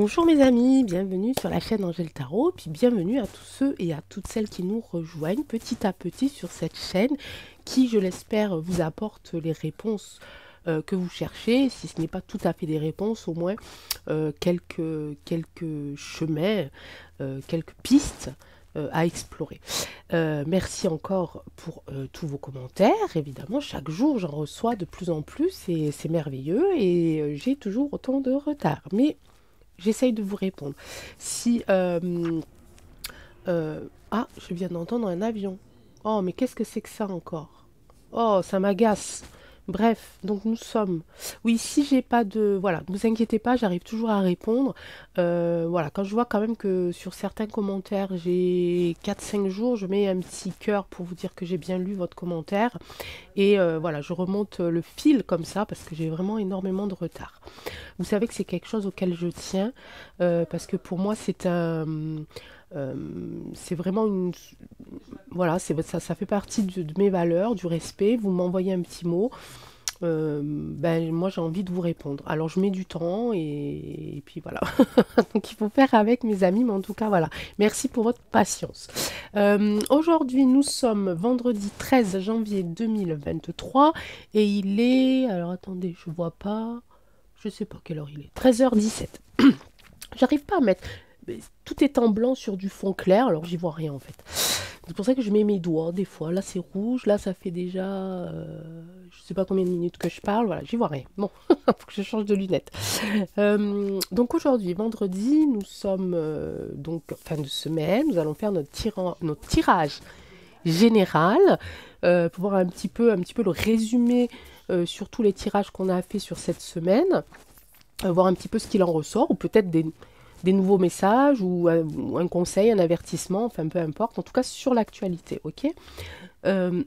Bonjour mes amis, bienvenue sur la chaîne Angèle Tarot, puis bienvenue à tous ceux et à toutes celles qui nous rejoignent petit à petit sur cette chaîne qui, je l'espère, vous apporte les réponses que vous cherchez, si ce n'est pas tout à fait des réponses, au moins quelques chemins, quelques pistes à explorer. Merci encore pour tous vos commentaires. Évidemment, chaque jour, j'en reçois de plus en plus et c'est merveilleux et j'ai toujours autant de retard. Mais j'essaye de vous répondre. Si... ah, je viens d'entendre un avion. Oh, mais qu'est-ce que c'est que ça encore? Oh, ça m'agace. Bref, donc nous sommes... Oui, si j'ai pas de... Voilà, ne vous inquiétez pas, j'arrive toujours à répondre. Voilà, quand je vois quand même que sur certains commentaires, j'ai 4-5 jours, je mets un petit cœur pour vous dire que j'ai bien lu votre commentaire. Et voilà, je remonte le fil comme ça parce que j'ai vraiment énormément de retard. Vous savez que c'est quelque chose auquel je tiens parce que pour moi, c'est vraiment une... Voilà, ça fait partie de mes valeurs, du respect. Vous m'envoyez un petit mot. Ben, moi, j'ai envie de vous répondre. Alors, je mets du temps et puis voilà. Donc, il faut faire avec mes amis, mais en tout cas, voilà. Merci pour votre patience. Aujourd'hui, nous sommes vendredi 13 janvier 2023 et il est... Alors, attendez, je vois pas... Je sais pas quelle heure il est. 13h17. J'arrive pas à mettre... Tout est en blanc sur du fond clair, alors j'y vois rien en fait. C'est pour ça que je mets mes doigts des fois. Là c'est rouge, là ça fait déjà... je sais pas combien de minutes que je parle, voilà, j'y vois rien. Bon, faut que je change de lunettes. Donc aujourd'hui, vendredi, nous sommes donc fin de semaine. Nous allons faire notre tirage général pour voir un petit peu le résumé sur tous les tirages qu'on a fait sur cette semaine. Voir un petit peu ce qu'il en ressort, ou peut-être des nouveaux messages, ou un conseil, un avertissement, enfin peu importe, en tout cas sur l'actualité, ok. Euh,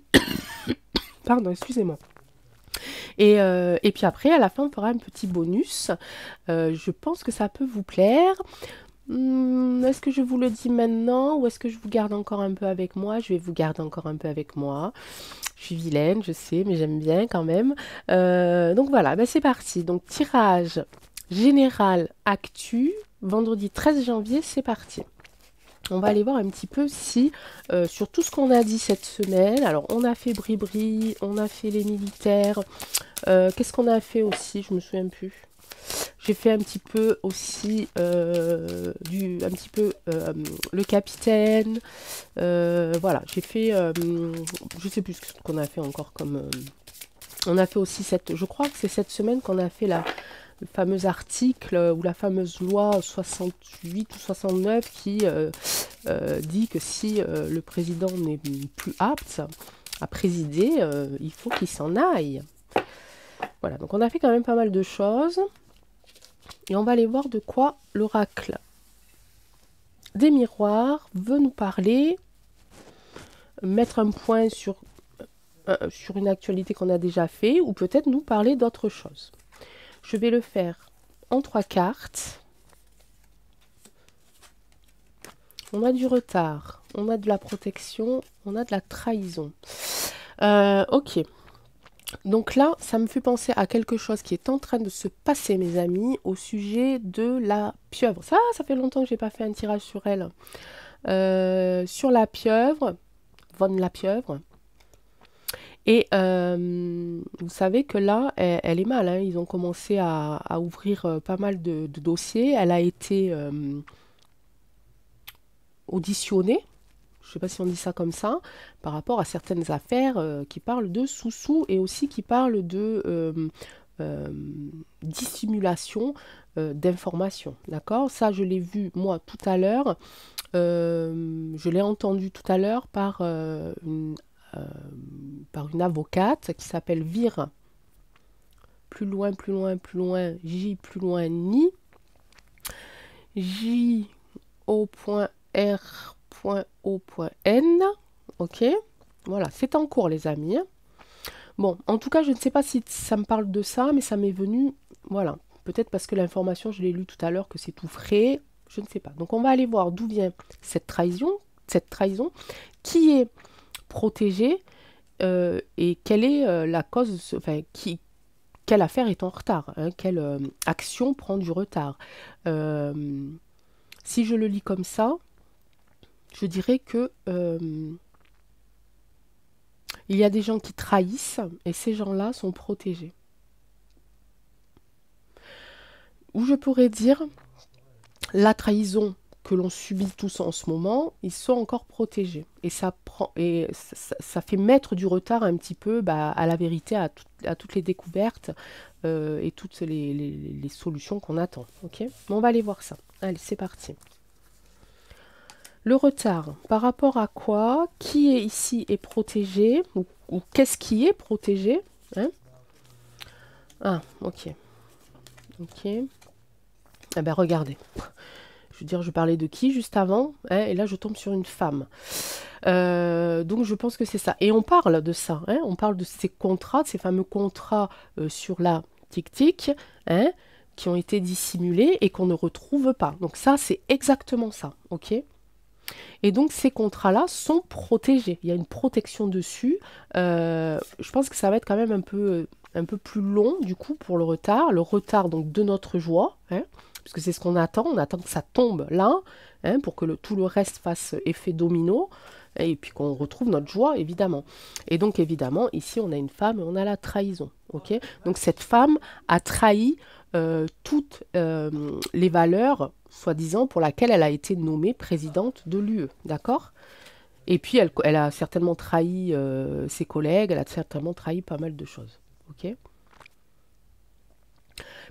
Pardon, excusez-moi. Et puis après, à la fin, on fera un petit bonus. Je pense que ça peut vous plaire. Est-ce que je vous le dis maintenant, ou est-ce que je vous garde encore un peu avec moi? Je vais vous garder encore un peu avec moi. Je suis vilaine, je sais, mais j'aime bien quand même. Donc voilà, ben c'est parti. Donc tirage général actu, vendredi 13 janvier, c'est parti. On va aller voir un petit peu si, sur tout ce qu'on a dit cette semaine, alors on a fait Bribri, on a fait les militaires, qu'est-ce qu'on a fait aussi, je me souviens plus. J'ai fait un petit peu aussi le capitaine. Voilà, j'ai fait, je sais plus ce qu'on a fait encore comme. On a fait aussi je crois que c'est cette semaine qu'on a fait le fameux article ou la fameuse loi 68 ou 69 qui dit que si le président n'est plus apte à présider, il faut qu'il s'en aille. Voilà, donc on a fait quand même pas mal de choses. Et on va aller voir de quoi l'oracle des miroirs veut nous parler, mettre un point sur une actualité qu'on a déjà fait, ou peut-être nous parler d'autre chose. Je vais le faire en 3 cartes. On a du retard, on a de la protection, on a de la trahison. Ok. Donc là, ça me fait penser à quelque chose qui est en train de se passer, mes amis, au sujet de la pieuvre. Ça fait longtemps que j'ai pas fait un tirage sur elle. Sur la pieuvre, Von la pieuvre. Et vous savez que là, elle est mal. Hein. Ils ont commencé à ouvrir pas mal de dossiers. Elle a été auditionnée. Je ne sais pas si on dit ça comme ça, par rapport à certaines affaires qui parlent de sous-sous et aussi qui parlent de dissimulation d'informations. D'accord? Ça, je l'ai vu moi tout à l'heure. Je l'ai entendu tout à l'heure par une avocate qui s'appelle Vire. Plus loin, plus loin, plus loin, J, plus loin, Ni. J.O.R.O.N. Ok, voilà, c'est en cours les amis. Bon, en tout cas, je ne sais pas si ça me parle de ça, mais ça m'est venu, voilà, peut-être parce que l'information, je l'ai lu tout à l'heure, que c'est tout frais, je ne sais pas. Donc on va aller voir d'où vient cette trahison, qui est protégée et quelle est la cause, enfin, quelle affaire est en retard, hein, quelle action prend du retard. Si je le lis comme ça, je dirais que il y a des gens qui trahissent et ces gens-là sont protégés. Ou je pourrais dire, la trahison que l'on subit tous en ce moment, ils sont encore protégés. Et ça fait mettre du retard un petit peu à la vérité, à toutes les découvertes et toutes les solutions qu'on attend. Ok. On va aller voir ça. Allez, c'est parti. Le retard, par rapport à quoi? Qui est ici est protégé? Ou qu'est-ce qui est protégé, hein? Ah, ok. Ok. Eh bien, regardez. Je veux dire, je parlais de qui juste avant, hein, et là, je tombe sur une femme. Donc, je pense que c'est ça. Et on parle de ça, hein, on parle de ces contrats, de ces fameux contrats sur la tic-tic, hein, qui ont été dissimulés et qu'on ne retrouve pas. Donc, ça, c'est exactement ça, ok? Et donc, ces contrats-là sont protégés. Il y a une protection dessus. Je pense que ça va être quand même un peu plus long, du coup, pour le retard. Le retard, donc, de notre joie, hein, parce que c'est ce qu'on attend. On attend que ça tombe là, hein, pour que tout le reste fasse effet domino. Et puis qu'on retrouve notre joie, évidemment. Et donc, évidemment, ici, on a une femme et on a la trahison. Ok. Donc, cette femme a trahi toutes les valeurs, soi-disant, pour laquelle elle a été nommée présidente de l'UE. D'accord? Et puis, elle a certainement trahi ses collègues, elle a certainement trahi pas mal de choses. Ok.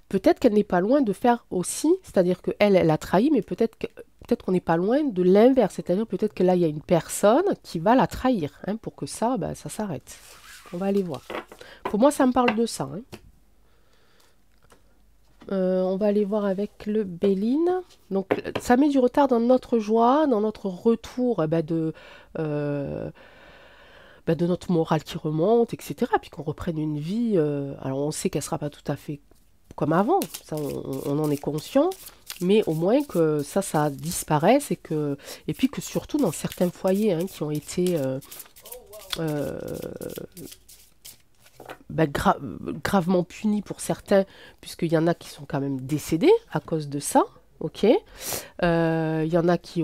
Peut-être qu'elle n'est pas loin de faire aussi, c'est-à-dire qu'elle, elle a trahi, mais peut-être qu'on n'est pas loin de l'inverse, c'est-à-dire peut-être que là, il y a une personne qui va la trahir, hein, pour que ça s'arrête. On va aller voir. Pour moi, ça me parle de ça. Hein. On va aller voir avec le Béline. Donc, ça met du retard dans notre joie, dans notre retour de notre morale qui remonte, etc. Puis qu'on reprenne une vie. Alors, on sait qu'elle ne sera pas tout à fait comme avant, ça on en est conscient, mais au moins que ça disparaisse et puis que surtout dans certains foyers, hein, qui ont été gravement punis pour certains, puisqu'il y en a qui sont quand même décédés à cause de ça, ok. Il y en a qui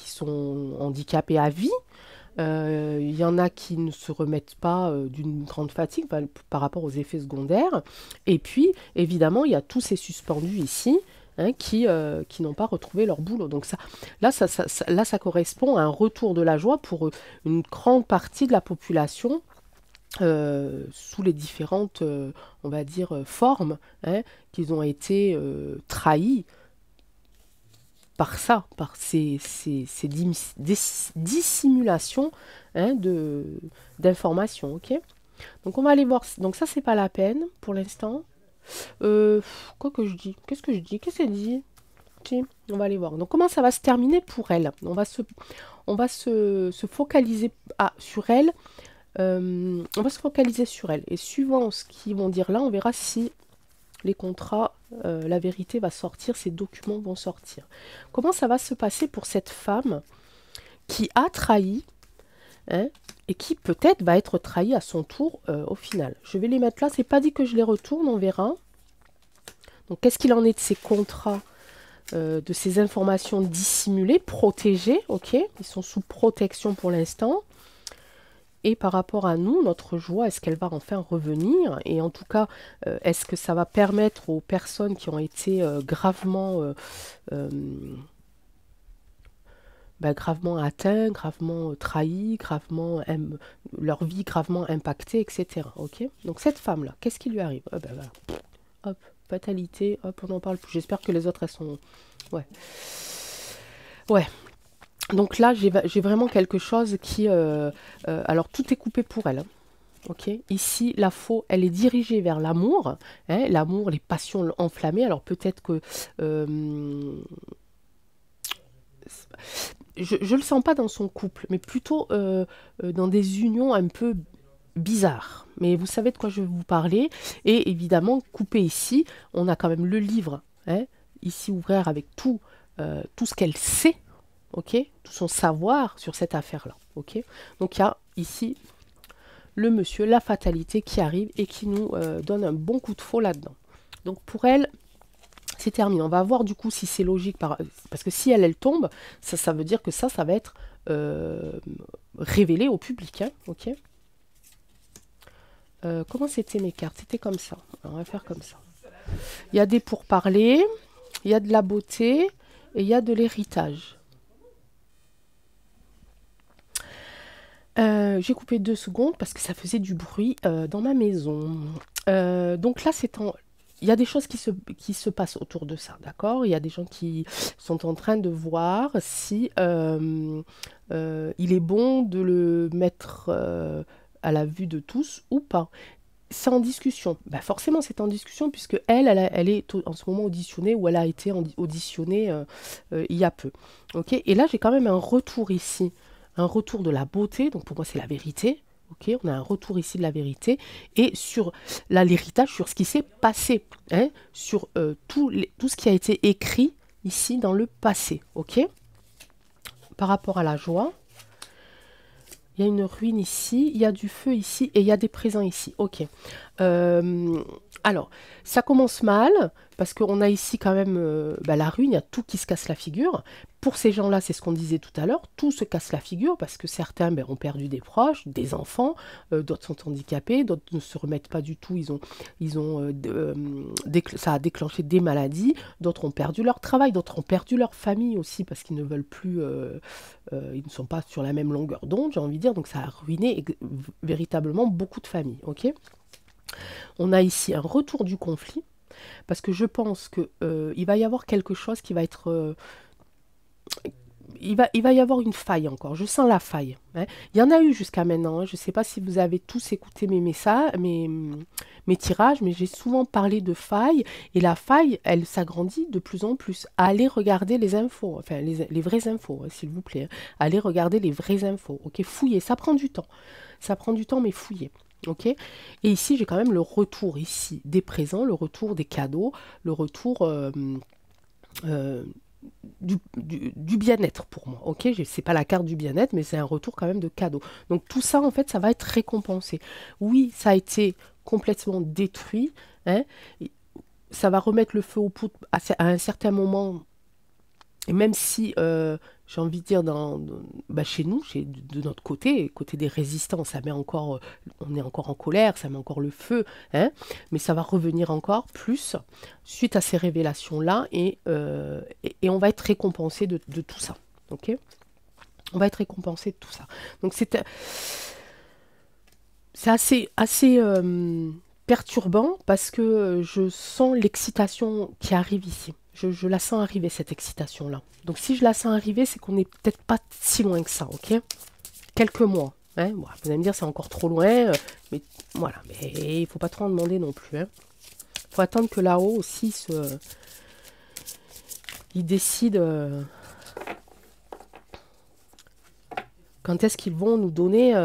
sont handicapés à vie. Il y en a qui ne se remettent pas d'une grande fatigue par rapport aux effets secondaires. Et puis, évidemment, il y a tous ces suspendus ici, hein, qui n'ont pas retrouvé leur boulot. Donc ça correspond à un retour de la joie pour une grande partie de la population sous les différentes, on va dire, formes, hein, qu'ils ont été trahis par ça, par ces dissimulations, hein, d'informations, ok? Donc on va aller voir. Donc ça, c'est pas la peine pour l'instant. Quoi que je dis? Qu'est-ce que je dis? Qu'est-ce qu'elle dit? Si, on va aller voir. Donc comment ça va se terminer pour elle? On va se focaliser sur elle. On va se focaliser sur elle. Et suivant ce qu'ils vont dire là, on verra si les contrats, la vérité va sortir, ces documents vont sortir. Comment ça va se passer pour cette femme qui a trahi, hein, et qui peut-être va être trahie à son tour au final? Je vais les mettre là, c'est pas dit que je les retourne, on verra. Donc qu'est-ce qu'il en est de ces contrats, de ces informations dissimulées, protégées, ok? Ils sont sous protection pour l'instant. Et par rapport à nous, notre joie, est-ce qu'elle va enfin revenir? Et en tout cas, est-ce que ça va permettre aux personnes qui ont été gravement atteintes, gravement trahies, leur vie gravement impactée, etc. Ok. Donc cette femme-là, qu'est-ce qui lui arrive? Voilà. Hop, fatalité, hop, on n'en parle plus. J'espère que les autres, elles sont... Ouais. Ouais. Donc là, j'ai vraiment quelque chose qui... alors, tout est coupé pour elle. Hein. Ok. Ici, la faux, elle est dirigée vers l'amour. Hein, l'amour, les passions enflammées. Alors, peut-être que... je le sens pas dans son couple, mais plutôt dans des unions un peu bizarres. Mais vous savez de quoi je vais vous parler. Et évidemment, coupé ici, on a quand même le livre. Hein, ici, ouvert avec tout ce qu'elle sait. Ok, tout son savoir sur cette affaire-là. Ok, donc il y a ici le monsieur, la fatalité qui arrive et qui nous donne un bon coup de faux là-dedans. Donc pour elle, c'est terminé. On va voir du coup si c'est logique, parce que si elle tombe, ça veut dire que ça va être révélé au public. Hein, ok. Comment c'était mes cartes? C'était comme ça. Alors, on va faire comme ça. Il y a des pourparlers, il y a de la beauté et il y a de l'héritage. J'ai coupé 2 secondes parce que ça faisait du bruit dans ma maison. Donc là, il y a des choses qui se passent autour de ça, d'accord? Il y a des gens qui sont en train de voir si il est bon de le mettre à la vue de tous ou pas. C'est en discussion. Bah forcément, c'est en discussion puisque elle est en ce moment auditionnée ou elle a été auditionnée il y a peu. Ok. Et là, j'ai quand même un retour ici. Un retour de la beauté. Donc pour moi, c'est la vérité. Ok. On a un retour ici de la vérité. Et sur l'héritage, sur ce qui s'est passé. Hein, sur tout ce qui a été écrit ici dans le passé. Ok. Par rapport à la joie. Il y a une ruine ici, il y a du feu ici et il y a des présents ici. Ok. Alors, ça commence mal parce qu'on a ici quand même la ruine, il y a tout qui se casse la figure. Pour ces gens-là, c'est ce qu'on disait tout à l'heure, tout se casse la figure parce que certains ont perdu des proches, des enfants, d'autres sont handicapés, d'autres ne se remettent pas du tout, ça a déclenché des maladies, d'autres ont perdu leur travail, d'autres ont perdu leur famille aussi parce qu'ils ne veulent plus, ils ne sont pas sur la même longueur d'onde, j'ai envie de dire, donc ça a ruiné véritablement beaucoup de familles, ok. On a ici un retour du conflit, parce que je pense qu'il va y avoir quelque chose qui va être... il va y avoir une faille encore, je sens la faille. Hein. Il y en a eu jusqu'à maintenant, hein. Je ne sais pas si vous avez tous écouté mes messages, mes tirages, mais j'ai souvent parlé de faille, et la faille, elle s'agrandit de plus en plus. Allez regarder les infos, enfin les vraies infos, hein, s'il vous plaît. Hein. Allez regarder les vraies infos, ok, fouillez, ça prend du temps. Ça prend du temps, mais fouillez. Ok. Et ici, j'ai quand même le retour ici des présents, le retour des cadeaux, le retour du bien-être pour moi. Ok, c'est pas la carte du bien-être, mais c'est un retour quand même de cadeaux. Donc tout ça, en fait, ça va être récompensé. Oui, ça a été complètement détruit. Hein, ça va remettre le feu aux poudres à un certain moment. Et même si, j'ai envie de dire, chez nous, de notre côté des résistants, ça met encore, on est encore en colère, ça met encore le feu, hein, mais ça va revenir encore plus suite à ces révélations-là, et on va être récompensé de tout ça. Ok. On va être récompensé de tout ça. Donc c'est assez perturbant parce que je sens l'excitation qui arrive ici. Je la sens arriver, cette excitation-là. Donc si je la sens arriver, c'est qu'on n'est peut-être pas si loin que ça, ok? Quelques mois. Hein? Bon, vous allez me dire, c'est encore trop loin. Mais voilà, mais il ne faut pas trop en demander non plus. Il faut attendre que là-haut aussi, ils décident quand est-ce qu'ils vont nous donner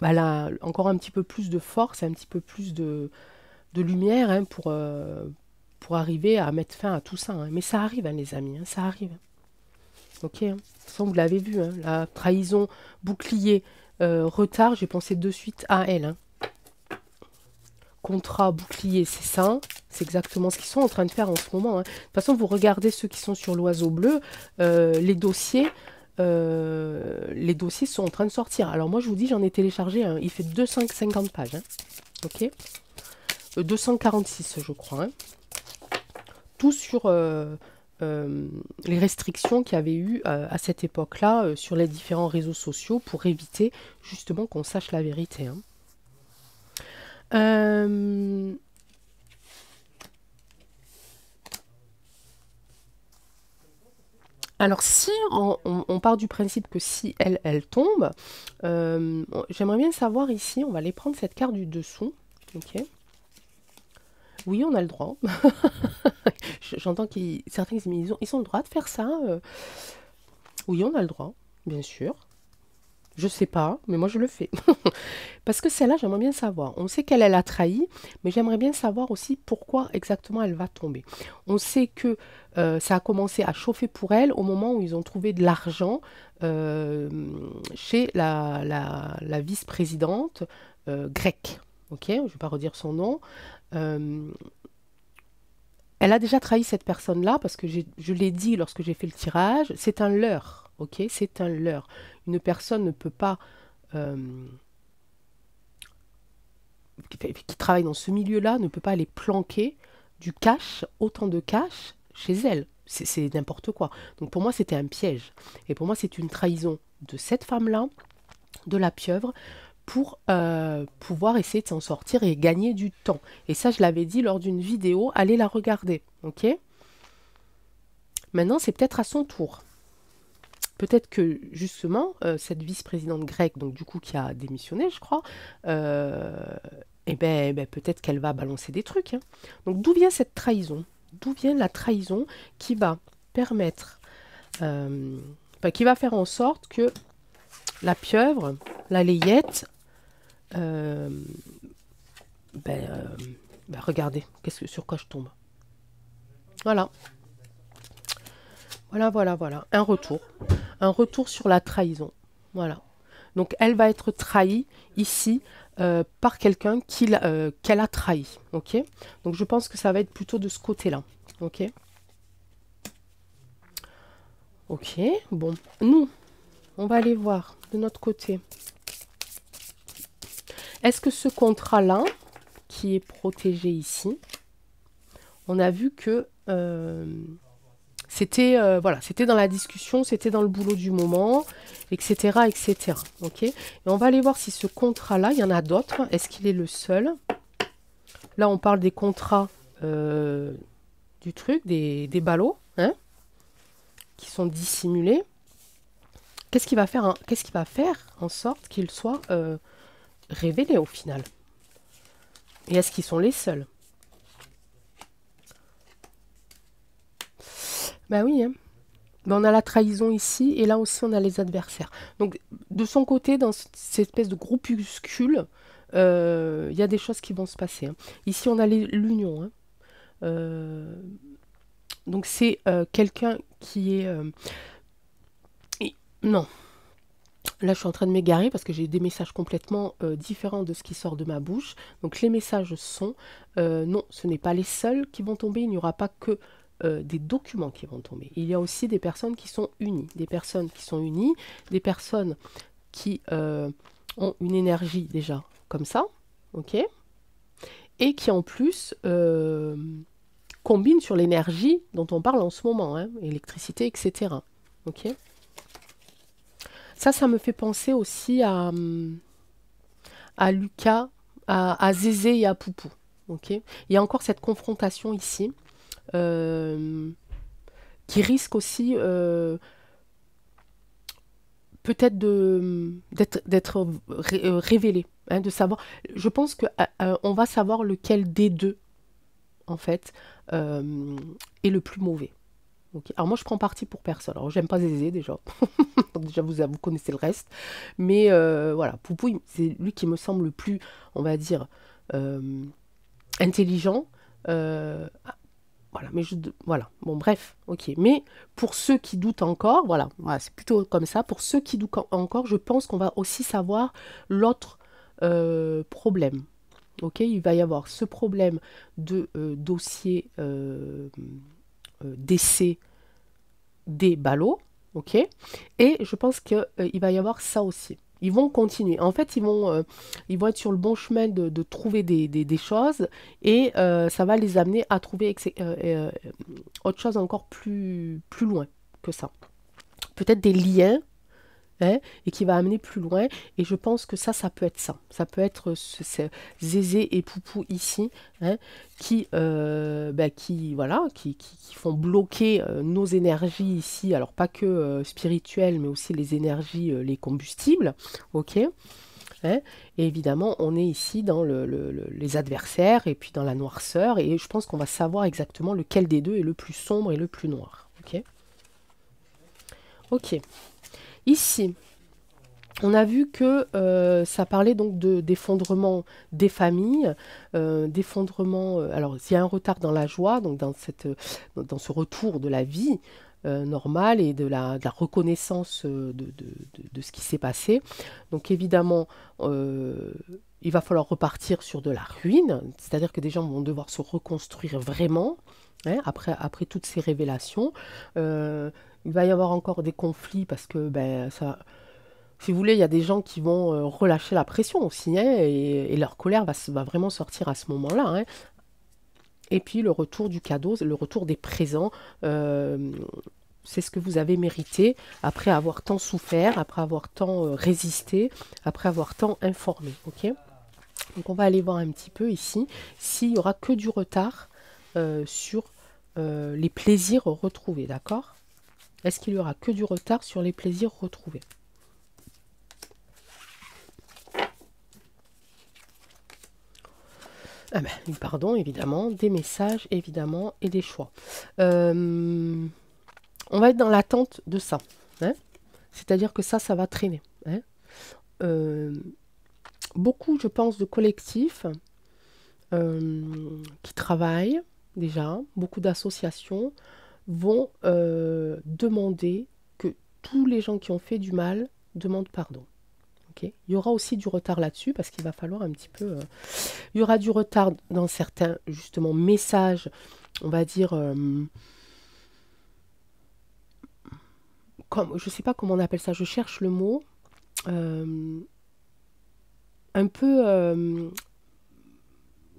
encore un petit peu plus de force, un petit peu plus de lumière, hein, pour arriver à mettre fin à tout ça. Hein. Mais ça arrive, hein, les amis, hein, ça arrive. Ok, hein. De toute façon, vous l'avez vu, hein, la trahison, bouclier, retard, j'ai pensé de suite à elle. Hein. Contrat, bouclier, c'est ça. C'est exactement ce qu'ils sont en train de faire en ce moment. Hein. De toute façon, vous regardez ceux qui sont sur l'oiseau bleu, les dossiers sont en train de sortir. Alors moi, je vous dis, j'en ai téléchargé un. Il fait 250 pages. Hein. Ok, 246, je crois. Hein. Tout sur les restrictions qu'il y avait eu à cette époque-là sur les différents réseaux sociaux pour éviter justement qu'on sache la vérité. Hein. Alors si on part du principe que si elle tombe, j'aimerais bien savoir ici, on va aller prendre cette carte du dessous. Ok. Oui, on a le droit. J'entends que certains ils ont le droit de faire ça. Oui, on a le droit, bien sûr. Je sais pas, mais moi je le fais. Parce que celle-là, j'aimerais bien savoir. On sait qu'elle a trahi, mais j'aimerais bien savoir aussi pourquoi exactement elle va tomber. On sait que ça a commencé à chauffer pour elle au moment où ils ont trouvé de l'argent euh, chez la vice-présidente grecque. Ok, je ne vais pas redire son nom. Euh, Elle a déjà trahi cette personne-là parce que je l'ai dit lorsque j'ai fait le tirage, c'est un leurre. Ok, c'est un leurre. Une personne ne peut pas euh, qui travaille dans ce milieu-là ne peut pas aller planquer du cash, autant de cash chez elle. C'est n'importe quoi. Donc pour moi, c'était un piège. Et pour moi, c'est une trahison de cette femme-là, de la pieuvre, pour pouvoir essayer de s'en sortir et gagner du temps. Et ça, je l'avais dit lors d'une vidéo, allez la regarder. Ok. Maintenant, c'est peut-être à son tour. Peut-être que justement, cette vice-présidente grecque, donc du coup qui a démissionné, je crois, euh, peut-être qu'elle va balancer des trucs, hein. Donc d'où vient cette trahison? D'où vient la trahison qui va permettre, qui va faire en sorte que la pieuvre, la layette, euh, ben, euh, regardez, sur quoi je tombe. Voilà, voilà. Un retour. Un retour sur la trahison. Voilà. Donc elle va être trahie ici par quelqu'un qu'elle a trahi. Ok. Donc je pense que ça va être plutôt de ce côté-là. Ok. Ok. Bon. Nous, on va aller voir de notre côté. Est-ce que ce contrat-là, qui est protégé ici, on a vu que c'était voilà, c'était dans la discussion, c'était dans le boulot du moment, etc., etc. Ok. Et on va aller voir si ce contrat-là, il y en a d'autres. Est-ce qu'il est le seul? Là, on parle des contrats du truc, des ballots, hein, qui sont dissimulés. Qu'est-ce qu'il va faire, qu'est-ce qui va faire en sorte qu'ils soient révélés au final? Et est-ce qu'ils sont les seuls? Ben oui, hein. Ben, on a la trahison ici, et là aussi on a les adversaires. Donc de son côté, dans cette espèce de groupuscule, il y a des choses qui vont se passer, hein. Ici on a l'union, hein. Donc c'est quelqu'un qui est... non, là je suis en train de m'égarer parce que j'ai des messages complètement différents de ce qui sort de ma bouche. Donc les messages sont, non, ce n'est pas les seuls qui vont tomber, il n'y aura pas que des documents qui vont tomber. Il y a aussi des personnes qui sont unies, des personnes qui ont une énergie déjà comme ça, ok, et qui en plus combinent sur l'énergie dont on parle en ce moment, hein, électricité, etc. Ok. Ça me fait penser aussi à Lucas, à Zézé et à Poupou. Ok. Il y a encore cette confrontation ici euh, qui risque aussi peut-être d'être révélé, hein, de savoir. Je pense que on va savoir lequel des deux en fait est le plus mauvais. Ok. Alors moi je prends parti pour personne. Alors j'aime pas Zézé déjà. Donc déjà vous connaissez le reste. Mais voilà, Poupou, c'est lui qui me semble le plus, on va dire, euh, intelligent. Voilà, mais voilà. Bon, bref, ok. Mais pour ceux qui doutent encore, voilà, c'est plutôt comme ça. Pour ceux qui doutent encore, je pense qu'on va aussi savoir l'autre problème. Ok, il va y avoir ce problème de dossier d'essai des ballots, ok? Et je pense qu'il va y avoir ça aussi. Ils vont continuer. En fait, ils vont être sur le bon chemin de trouver des choses et ça va les amener à trouver autre chose encore plus loin que ça. Peut-être des liens, hein, et qui va amener plus loin. Et je pense que ça peut être ça. Ça peut être Zézé et Poupou ici, hein, qui font bloquer nos énergies ici. Alors pas que spirituelles, mais aussi les énergies, les combustibles. Ok. Hein, et évidemment, on est ici dans les adversaires et puis dans la noirceur. Et je pense qu'on va savoir exactement lequel des deux est le plus sombre et le plus noir. Ok. Ok. Ici, On a vu que ça parlait donc d'effondrement des familles, d'effondrement. Alors, s'il y a un retard dans la joie, donc dans ce retour de la vie normale et de la reconnaissance de ce qui s'est passé. Donc, évidemment, il va falloir repartir sur de la ruine, c'est-à-dire que des gens vont devoir se reconstruire vraiment. Hein, après toutes ces révélations. Il va y avoir encore des conflits parce que ben, ça, si vous voulez, il y a des gens qui vont relâcher la pression aussi, hein, et leur colère va vraiment sortir à ce moment-là. Hein. Et puis le retour du cadeau, le retour des présents, euh, c'est ce que vous avez mérité après avoir tant souffert, après avoir tant résisté, après avoir tant informé. Ok. Donc on va aller voir un petit peu ici s'il y aura que du retard sur les plaisirs retrouvés, d'accord? Est-ce qu'il y aura que du retard sur les plaisirs retrouvés? Ah ben, pardon, évidemment, des messages, évidemment, et des choix. On va être dans l'attente de ça. Hein. C'est-à-dire que ça va traîner. Hein. Euh, Beaucoup, je pense, de collectifs qui travaillent déjà, beaucoup d'associations vont demander que tous les gens qui ont fait du mal demandent pardon. Okay. Il y aura aussi du retard là-dessus parce qu'il va falloir un petit peu... il y aura du retard dans certains, justement, messages, on va dire... comme, je ne sais pas comment on appelle ça, je cherche le mot. euh, un peu...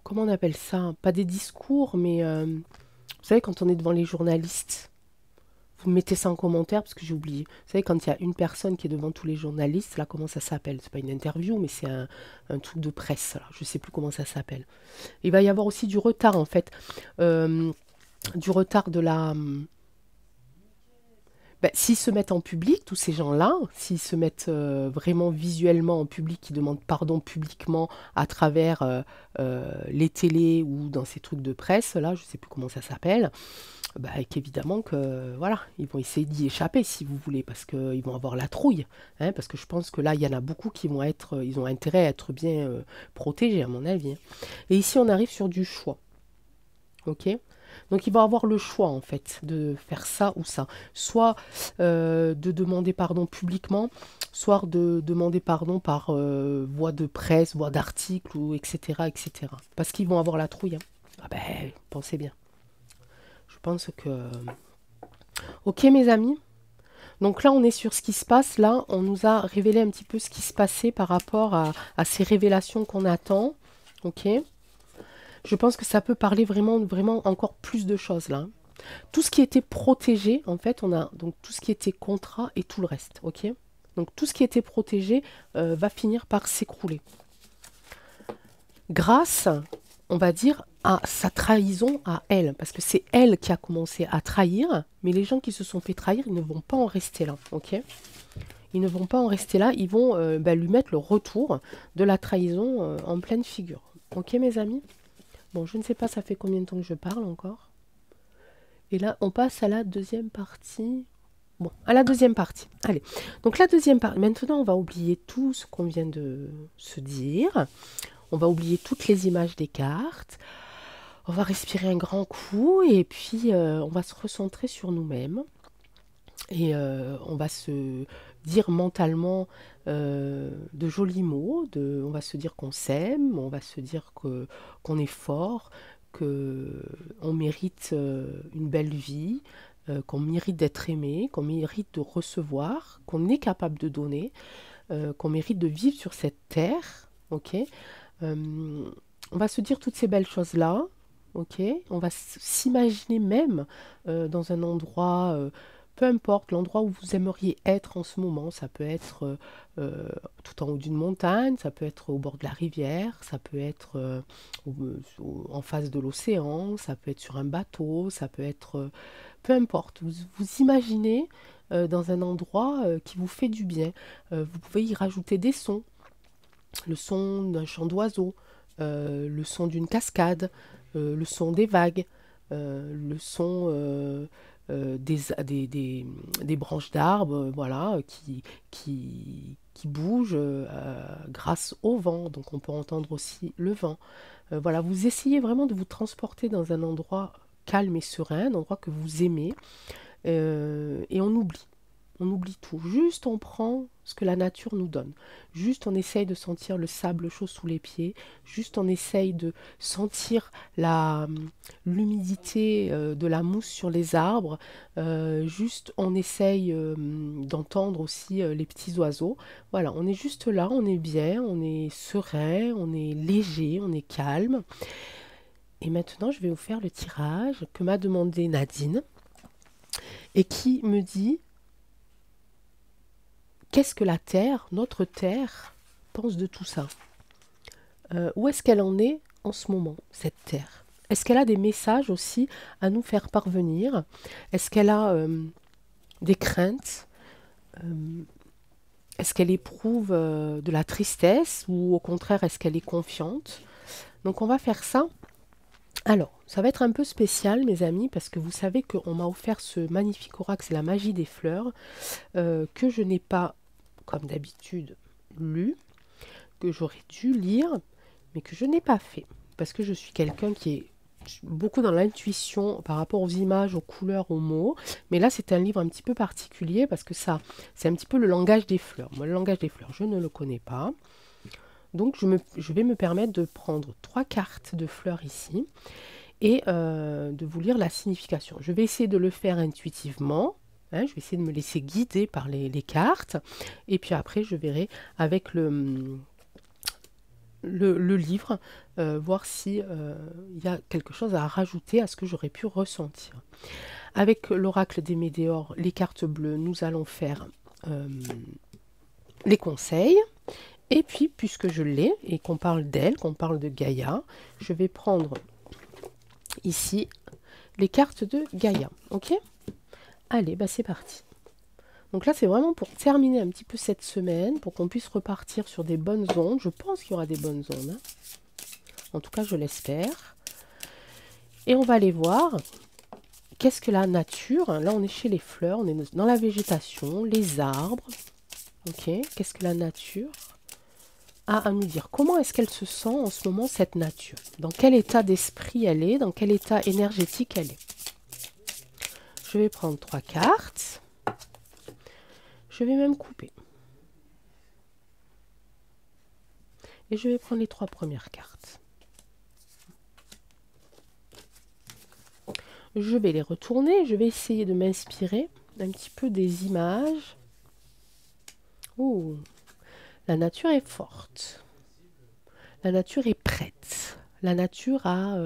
comment on appelle ça? Pas des discours, mais... vous savez, quand on est devant les journalistes, vous mettez ça en commentaire parce que j'ai oublié. Vous savez, quand il y a une personne qui est devant tous les journalistes, là, comment ça s'appelle? C'est pas une interview, mais c'est un truc de presse. Là. Je sais plus comment ça s'appelle. Il va y avoir aussi du retard, en fait. Euh, du retard de la... Ben, s'ils se mettent en public, tous ces gens-là, s'ils se mettent vraiment visuellement en public, qui demandent pardon publiquement à travers les télés ou dans ces trucs de presse, là, je ne sais plus comment ça s'appelle, bah, qu'évidemment que voilà, ils vont essayer d'y échapper si vous voulez, parce qu'ils vont avoir la trouille. Hein, parce que je pense que là, il y en a beaucoup qui vont être, ils ont intérêt à être bien protégés, à mon avis. Hein. Et ici, on arrive sur du choix. Ok. Donc il va avoir le choix en fait de faire ça ou ça. Soit de demander pardon publiquement, soit de demander pardon par voie de presse, voie d'article, ou etc., etc. Parce qu'ils vont avoir la trouille. Hein. Ah ben, pensez bien. Je pense que... Ok mes amis. Donc là on est sur ce qui se passe. Là on nous a révélé un petit peu ce qui se passait par rapport à ces révélations qu'on attend. Ok. Je pense que ça peut parler vraiment, vraiment encore plus de choses là. Tout ce qui était protégé, en fait, on a donc tout ce qui était contrat et tout le reste, ok. Donc tout ce qui était protégé va finir par s'écrouler. Grâce, on va dire, à sa trahison à elle, parce que c'est elle qui a commencé à trahir, mais les gens qui se sont fait trahir, ils ne vont pas en rester là, ok. Ils ne vont pas en rester là, ils vont lui mettre le retour de la trahison en pleine figure. Ok mes amis? Bon, je ne sais pas, ça fait combien de temps que je parle encore. Et là, on passe à la deuxième partie. Bon, à la deuxième partie. Allez. Donc la deuxième partie. Maintenant, on va oublier tout ce qu'on vient de se dire. On va oublier toutes les images des cartes. On va respirer un grand coup et puis on va se recentrer sur nous-mêmes. Et on va se dire mentalement de jolis mots. On va se dire qu'on s'aime, on va se dire qu'on est fort, qu'on mérite une belle vie, qu'on mérite d'être aimé, qu'on mérite de recevoir, qu'on est capable de donner, qu'on mérite de vivre sur cette terre. Ok. On va se dire toutes ces belles choses-là. Ok. On va s'imaginer même dans un endroit, peu importe l'endroit où vous aimeriez être en ce moment. Ça peut être tout en haut d'une montagne, ça peut être au bord de la rivière, ça peut être en face de l'océan, ça peut être sur un bateau, ça peut être... peu importe. Vous imaginez dans un endroit qui vous fait du bien. Vous pouvez y rajouter des sons. Le son d'un chant d'oiseau, le son d'une cascade, le son des vagues, le son des branches d'arbres, voilà, qui bouge grâce au vent. Donc on peut entendre aussi le vent. Voilà, vous essayez vraiment de vous transporter dans un endroit calme et serein, un endroit que vous aimez, et on oublie. On oublie tout. Juste on prend ce que la nature nous donne. Juste on essaye de sentir le sable chaud sous les pieds. Juste on essaye de sentir l'humidité de la mousse sur les arbres. Juste on essaye d'entendre aussi les petits oiseaux. Voilà, on est juste là, on est bien, on est serein, on est léger, on est calme. Et maintenant je vais vous faire le tirage que m'a demandé Nadine et qui me dit: qu'est-ce que la Terre, notre Terre, pense de tout ça? Où est-ce qu'elle en est en ce moment, cette Terre? Est-ce qu'elle a des messages aussi à nous faire parvenir? Est-ce qu'elle a des craintes? Est-ce qu'elle éprouve de la tristesse ou au contraire, est-ce qu'elle est confiante? Donc on va faire ça. Alors, ça va être un peu spécial, mes amis, parce que vous savez qu'on m'a offert ce magnifique oracle, c'est la magie des fleurs, que je n'ai pas, comme d'habitude, lu, que j'aurais dû lire, mais que je n'ai pas fait. Parce que je suis quelqu'un qui est beaucoup dans l'intuition par rapport aux images, aux couleurs, aux mots. Mais là, c'est un livre un petit peu particulier parce que ça, c'est un petit peu le langage des fleurs. Moi, le langage des fleurs, je ne le connais pas. Donc, je vais me permettre de prendre 3 cartes de fleurs ici et de vous lire la signification. Je vais essayer de le faire intuitivement. Hein, je vais essayer de me laisser guider par les cartes. Et puis après, je verrai avec le livre, voir si il y a quelque chose à rajouter à ce que j'aurais pu ressentir. Avec l'oracle des météores, les cartes bleues, nous allons faire les conseils. Et puis, puisque je l'ai et qu'on parle d'elle, qu'on parle de Gaïa, je vais prendre ici les cartes de Gaïa. Ok? Allez, bah c'est parti. Donc là, c'est vraiment pour terminer un petit peu cette semaine, pour qu'on puisse repartir sur des bonnes ondes. Je pense qu'il y aura des bonnes ondes. Hein. En tout cas, je l'espère. Et on va aller voir qu'est-ce que la nature. Là, on est chez les fleurs, on est dans la végétation, les arbres. Ok, qu'est-ce que la nature a à nous dire? Comment est-ce qu'elle se sent en ce moment, cette nature? Dans quel état d'esprit elle est? Dans quel état énergétique elle est? Je vais prendre 3 cartes. Je vais même couper. Et je vais prendre les 3 premières cartes. Je vais les retourner. Je vais essayer de m'inspirer un petit peu des images. Oh, la nature est forte. La nature est prête. La nature a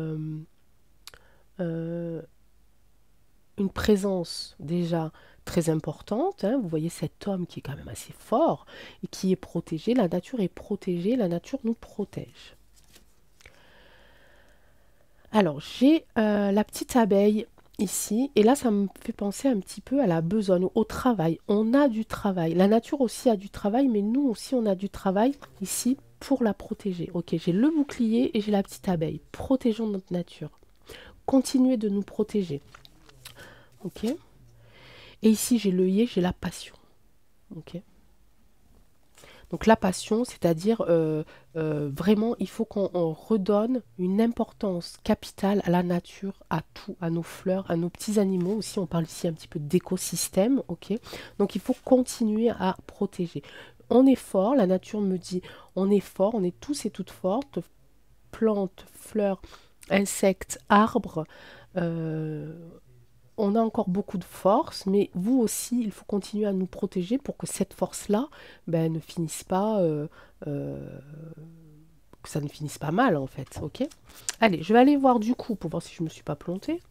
une présence déjà très importante. Hein. Vous voyez cet homme qui est quand même assez fort et qui est protégé. La nature est protégée. La nature nous protège. Alors, j'ai la petite abeille ici. Et là, ça me fait penser un petit peu à la besogne, au travail. On a du travail. La nature aussi a du travail, mais nous aussi, on a du travail ici pour la protéger. Ok, j'ai le bouclier et j'ai la petite abeille. Protégeons notre nature. Continuez de nous protéger. Ok. Et ici, j'ai l'œillet, j'ai la passion. Ok. Donc la passion, c'est-à-dire vraiment, il faut qu'on redonne une importance capitale à la nature, à tout, à nos fleurs, à nos petits animaux aussi. On parle ici un petit peu d'écosystème, ok. Donc il faut continuer à protéger. On est fort, la nature me dit, on est fort, on est tous et toutes fortes, plantes, fleurs, insectes, arbres. On a encore beaucoup de force, mais vous aussi, il faut continuer à nous protéger pour que cette force-là ne finisse pas, que ça ne finisse pas mal en fait, ok? Allez, je vais aller voir du coup pour voir si je ne me suis pas plantée.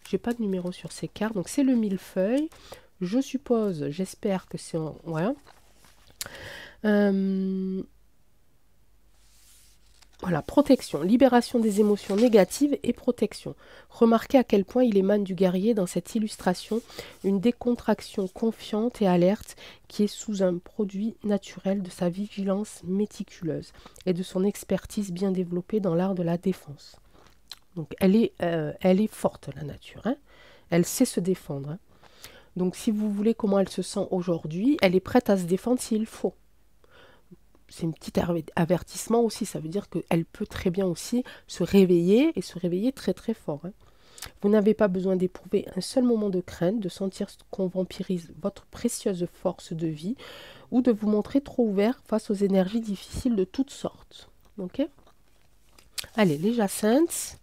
J'ai pas de numéro sur ces cartes, donc c'est le millefeuille. Je suppose, j'espère que c'est en... Ouais. Voilà, protection, libération des émotions négatives et protection. Remarquez à quel point il émane du guerrier dans cette illustration, une décontraction confiante et alerte qui est sous un produit naturel de sa vigilance méticuleuse et de son expertise bien développée dans l'art de la défense. Donc elle est forte, la nature. Hein. Elle sait se défendre. Hein. Donc si vous voulez comment elle se sent aujourd'hui, elle est prête à se défendre s'il faut. c'est un petit avertissement aussi. Ça veut dire qu'elle peut très bien aussi se réveiller et se réveiller très très fort. Hein. Vous n'avez pas besoin d'éprouver un seul moment de crainte, de sentir qu'on vampirise votre précieuse force de vie ou de vous montrer trop ouvert face aux énergies difficiles de toutes sortes. Ok? Allez, les jacinthes.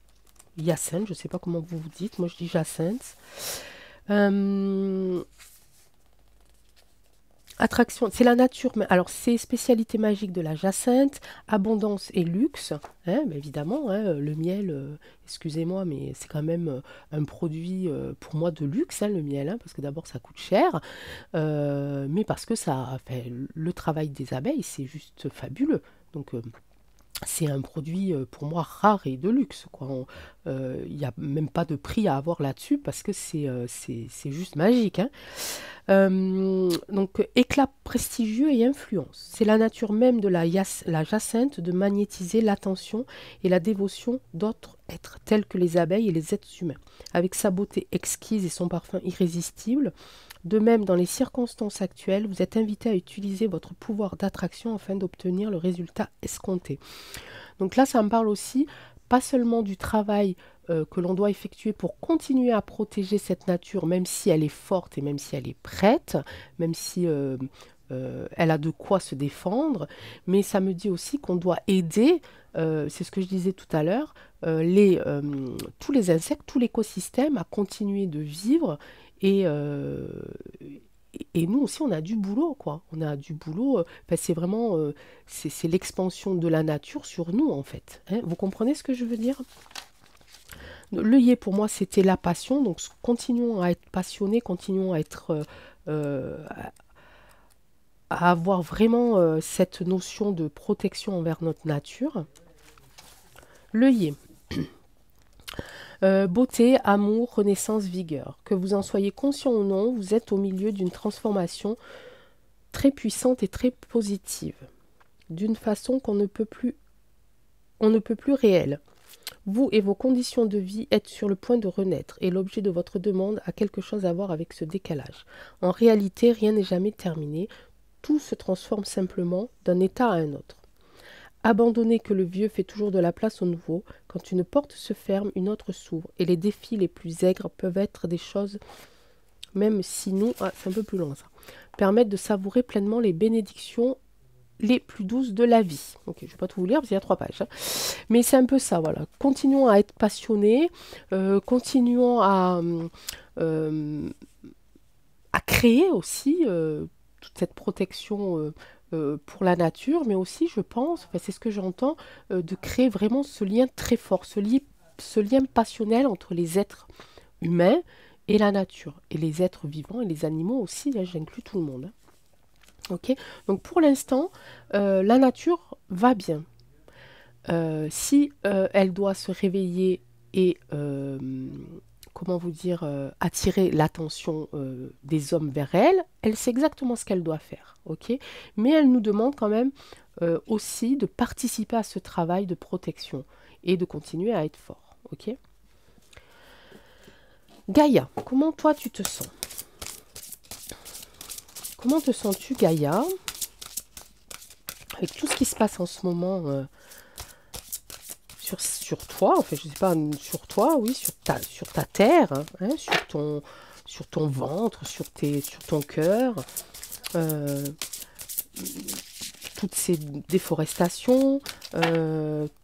Hyacinthe, je ne sais pas comment vous vous dites. Moi, je dis jacinthe. Attraction, c'est la nature, mais alors c'est spécialité magique de la jacinthe, abondance et luxe, hein, mais évidemment, hein, le miel, excusez-moi, mais c'est quand même un produit pour moi de luxe, hein, le miel, hein, parce que d'abord ça coûte cher, mais parce que ça fait le travail des abeilles, c'est juste fabuleux. Donc c'est un produit pour moi rare et de luxe, quoi. Il n'y a même pas de prix à avoir là-dessus parce que c'est juste magique, hein. Donc, éclat prestigieux et influence. C'est la nature même de la jacinthe de magnétiser l'attention et la dévotion d'autres êtres, tels que les abeilles et les êtres humains. Avec sa beauté exquise et son parfum irrésistible, de même, dans les circonstances actuelles, vous êtes invité à utiliser votre pouvoir d'attraction afin d'obtenir le résultat escompté. Donc là, ça me parle aussi, pas seulement du travail que l'on doit effectuer pour continuer à protéger cette nature, même si elle est forte et même si elle est prête, même si elle a de quoi se défendre, mais ça me dit aussi qu'on doit aider, c'est ce que je disais tout à l'heure, tous les insectes, tout l'écosystème à continuer de vivre et, et nous aussi, on a du boulot, quoi. On a du boulot. C'est vraiment, c'est l'expansion de la nature sur nous, en fait. Hein. Vous comprenez ce que je veux dire? L'œillet, pour moi, c'était la passion. Donc, continuons à être passionnés, continuons à être, à avoir vraiment cette notion de protection envers notre nature. L'œillet. Beauté, amour, renaissance, vigueur. Que vous en soyez conscient ou non, vous êtes au milieu d'une transformation très puissante et très positive, d'une façon qu'on ne peut plus réelle. Vous et vos conditions de vie êtes sur le point de renaître et l'objet de votre demande a quelque chose à voir avec ce décalage. En réalité, rien n'est jamais terminé, tout se transforme simplement d'un état à un autre. Abandonnez que le vieux fait toujours de la place au nouveau. Quand une porte se ferme, une autre s'ouvre. Et les défis les plus aigres peuvent être des choses, même si nous... Ah, c'est un peu plus long ça. Permettent de savourer pleinement les bénédictions les plus douces de la vie. Ok, je ne vais pas tout vous lire parce qu'il y a 3 pages. Hein. Mais c'est un peu ça, voilà. Continuons à être passionnés. Continuons à créer aussi toute cette protection pour la nature, mais aussi, je pense, enfin, c'est ce que j'entends, de créer vraiment ce lien très fort, ce lien passionnel entre les êtres humains et la nature, et les êtres vivants et les animaux aussi, là j'inclus tout le monde. Hein. Ok, donc pour l'instant, la nature va bien. Si elle doit se réveiller et comment vous dire, attirer l'attention des hommes vers elle, elle sait exactement ce qu'elle doit faire, ok? Mais elle nous demande quand même aussi de participer à ce travail de protection et de continuer à être fort, ok? Gaïa, comment toi tu te sens? Comment te sens-tu, Gaïa? Avec tout ce qui se passe en ce moment sur toi, en fait, je sais pas, sur toi, oui, sur ta terre, hein, sur ton ventre, sur ton cœur, toutes ces déforestations,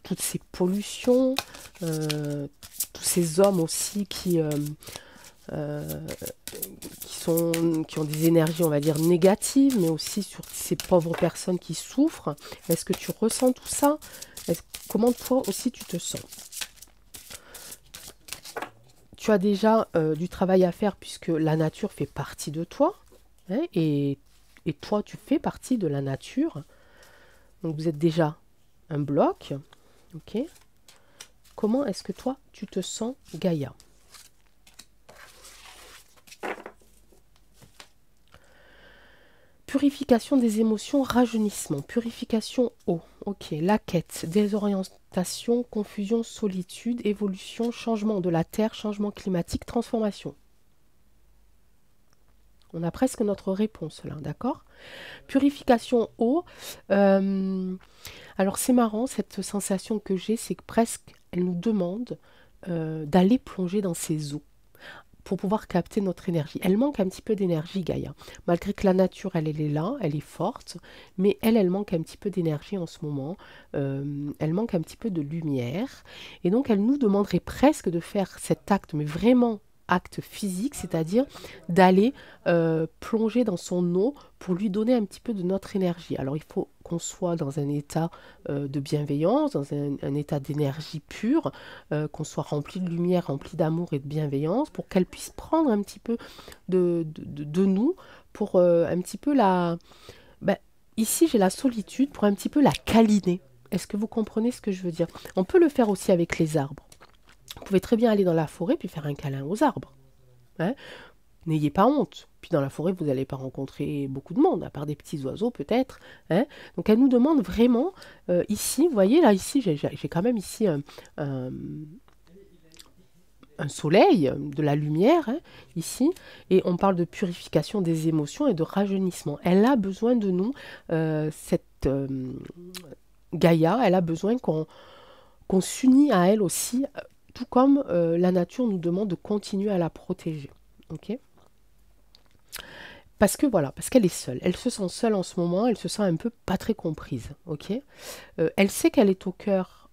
toutes ces pollutions, tous ces hommes aussi qui ont des énergies, on va dire, négatives, mais aussi sur ces pauvres personnes qui souffrent. Est-ce que tu ressens tout ça? Comment toi aussi tu te sens? Tu as déjà du travail à faire puisque la nature fait partie de toi, hein, et toi tu fais partie de la nature. Donc vous êtes déjà un bloc. Ok. Comment est-ce que toi tu te sens, Gaïa? Purification des émotions, rajeunissement, purification eau. Ok, la quête, désorientation, confusion, solitude, évolution, changement de la terre, changement climatique, transformation. On a presque notre réponse là, d'accord? Purification eau. Alors c'est marrant, cette sensation que j'ai, c'est que presque elle nous demande d'aller plonger dans ces eaux pour pouvoir capter notre énergie. Elle manque un petit peu d'énergie, Gaïa. Malgré que la nature, elle est là, elle est forte, mais elle manque un petit peu d'énergie en ce moment. Elle manque un petit peu de lumière. Et donc, elle nous demanderait presque de faire cet acte, mais vraiment acte physique, c'est-à-dire d'aller plonger dans son eau pour lui donner un petit peu de notre énergie. Alors, il faut qu'on soit dans un état de bienveillance, dans un état d'énergie pure, qu'on soit rempli de lumière, rempli d'amour et de bienveillance, pour qu'elle puisse prendre un petit peu de nous, pour un petit peu la... Ben, ici, j'ai la solitude, pour un petit peu la câliner. Est-ce que vous comprenez ce que je veux dire? On peut le faire aussi avec les arbres. Vous pouvez très bien aller dans la forêt puis faire un câlin aux arbres. Hein. N'ayez pas honte. Puis dans la forêt, vous n'allez pas rencontrer beaucoup de monde, à part des petits oiseaux peut-être. Hein. Donc elle nous demande vraiment, ici, vous voyez, là, ici, j'ai quand même ici un, un soleil, de la lumière, hein, ici, et on parle de purification des émotions et de rajeunissement. Elle a besoin de nous, cette Gaïa, elle a besoin qu'on s'unit à elle aussi, tout comme la nature nous demande de continuer à la protéger. Ok? Parce que voilà, parce qu'elle est seule. Elle se sent seule en ce moment, elle se sent un peu pas très comprise. Ok? Elle sait qu'elle est au cœur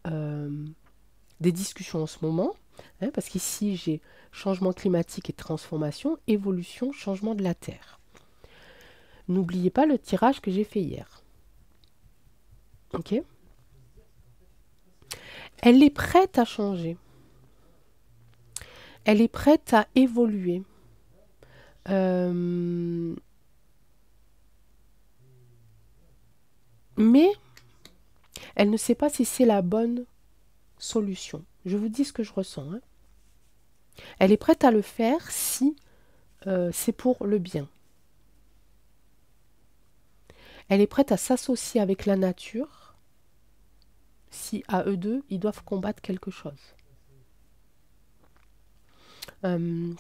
des discussions en ce moment, hein, parce qu'ici j'ai changement climatique et transformation, évolution, changement de la Terre. N'oubliez pas le tirage que j'ai fait hier. Ok? Elle est prête à changer. Elle est prête à évoluer. Mais elle ne sait pas si c'est la bonne solution. Je vous dis ce que je ressens. Hein. Elle est prête à le faire si c'est pour le bien. Elle est prête à s'associer avec la nature si à eux deux, ils doivent combattre quelque chose. Euh,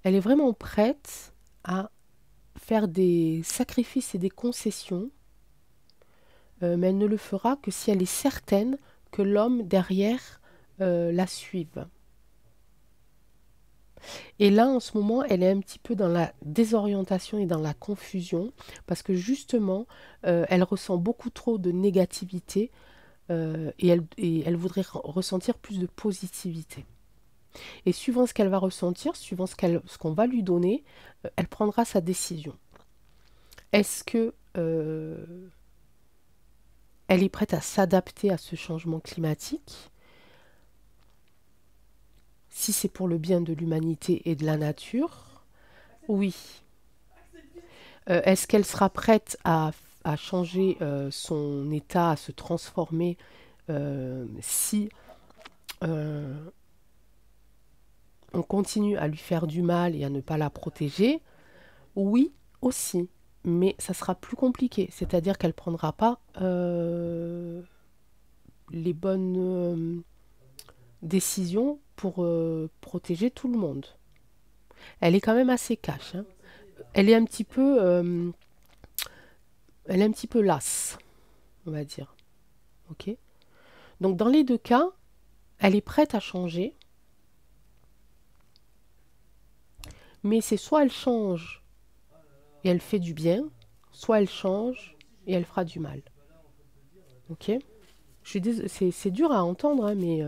elle est vraiment prête à faire des sacrifices et des concessions, mais elle ne le fera que si elle est certaine que l'homme derrière la suive. Et là, en ce moment, elle est un petit peu dans la désorientation et dans la confusion, parce que justement, elle ressent beaucoup trop de négativité et elle voudrait ressentir plus de positivité. Et suivant ce qu'elle va ressentir, suivant ce qu'on va lui donner, elle prendra sa décision. Est-ce que elle est prête à s'adapter à ce changement climatique? Si c'est pour le bien de l'humanité et de la nature, oui. Est-ce qu'elle sera prête à changer son état, à se transformer si on continue à lui faire du mal et à ne pas la protéger? Oui, aussi. Mais ça sera plus compliqué. C'est-à-dire qu'elle ne prendra pas les bonnes décisions pour protéger tout le monde. Elle est quand même assez cash. Hein. Elle est un petit peu, elle est un petit peu lasse, on va dire. Ok. Donc dans les deux cas, elle est prête à changer, mais c'est soit elle change et elle fait du bien, soit elle change et elle fera du mal. Ok. C'est dur à entendre, hein, mais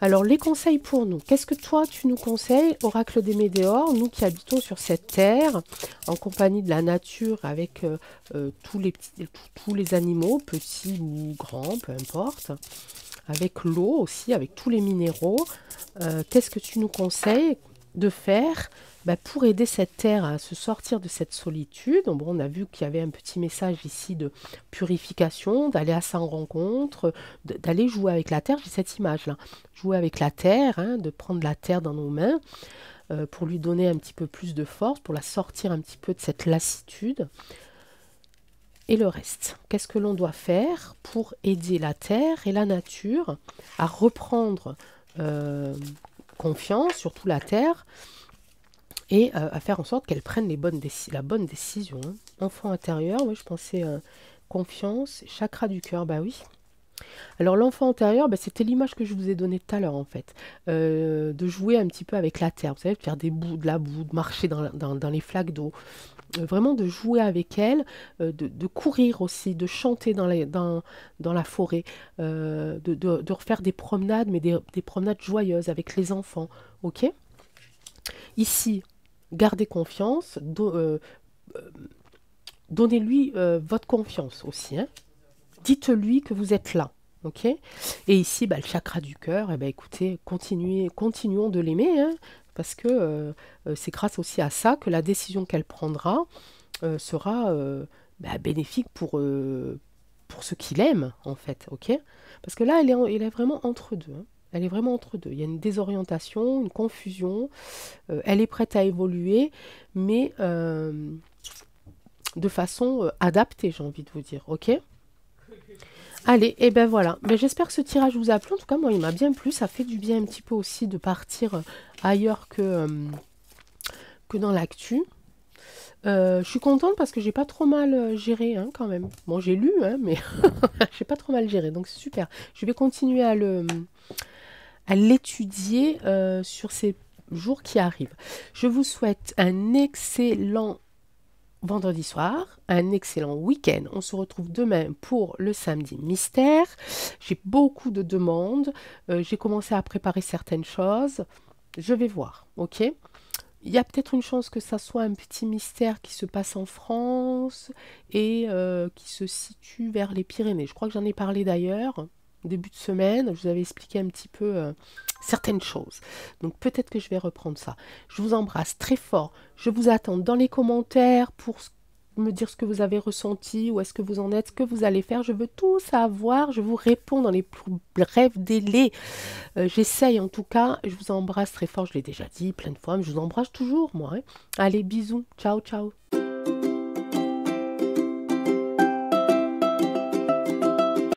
alors les conseils pour nous. Qu'est-ce que toi tu nous conseilles, Oracle des Médéors, nous qui habitons sur cette terre, en compagnie de la nature, avec tous les animaux, petits ou grands, peu importe, avec l'eau aussi, avec tous les minéraux. Qu'est-ce que tu nous conseilles de faire pour aider cette terre à se sortir de cette solitude? Bon, on a vu qu'il y avait un petit message ici de purification, d'aller à sa rencontre, d'aller jouer avec la terre. J'ai cette image-là. Jouer avec la terre, hein, de prendre la terre dans nos mains pour lui donner un petit peu plus de force, pour la sortir un petit peu de cette lassitude. et le reste. Qu'est-ce que l'on doit faire pour aider la terre et la nature à reprendre confiance, surtout la terre, et à faire en sorte qu'elle prenne la bonne décision. Hein. Enfant intérieur, oui, je pensais confiance, chakra du cœur, bah oui. Alors l'enfant intérieur, bah, c'était l'image que je vous ai donnée tout à l'heure en fait, de jouer un petit peu avec la terre, vous savez, de faire de la boue, de marcher dans les flaques d'eau, vraiment de jouer avec elle, de courir aussi, de chanter dans la forêt, de refaire des promenades, mais des promenades joyeuses avec les enfants, ok? Ici, gardez confiance, donnez-lui votre confiance aussi, hein. Dites-lui que vous êtes là. Ok. Et ici, bah, le chakra du cœur, eh ben, écoutez, continuons de l'aimer, hein, parce que c'est grâce aussi à ça que la décision qu'elle prendra sera bah, bénéfique pour ce qu'il aime, en fait. Ok. Parce que là, elle est vraiment entre deux. Hein. Elle est vraiment entre deux. Il y a une désorientation, une confusion. Elle est prête à évoluer, mais de façon adaptée, j'ai envie de vous dire. Ok. Allez, et ben voilà. Ben, j'espère que ce tirage vous a plu. En tout cas, moi, il m'a bien plu. Ça fait du bien un petit peu aussi de partir ailleurs que dans l'actu. Je suis contente parce que j'ai pas trop mal géré hein, quand même. Bon, j'ai lu, hein, mais j'ai pas trop mal géré. Donc, c'est super. Je vais continuer à l'étudier sur ces jours qui arrivent. Je vous souhaite un excellent vendredi soir, un excellent week-end. On se retrouve demain pour le samedi mystère. J'ai beaucoup de demandes. J'ai commencé à préparer certaines choses. Je vais voir, ok? Il y a peut-être une chance que ça soit un petit mystère qui se passe en France et qui se situe vers les Pyrénées. Je crois que j'en ai parlé d'ailleurs, début de semaine. Je vous avais expliqué un petit peu certaines choses. Donc peut-être que je vais reprendre ça. Je vous embrasse très fort. Je vous attends dans les commentaires pour me dire ce que vous avez ressenti, où est-ce que vous en êtes, ce que vous allez faire. Je veux tout savoir. Je vous réponds dans les plus brefs délais. J'essaye en tout cas. Je vous embrasse très fort. Je l'ai déjà dit plein de fois, mais je vous embrasse toujours, moi. Hein. Allez, bisous. Ciao, ciao.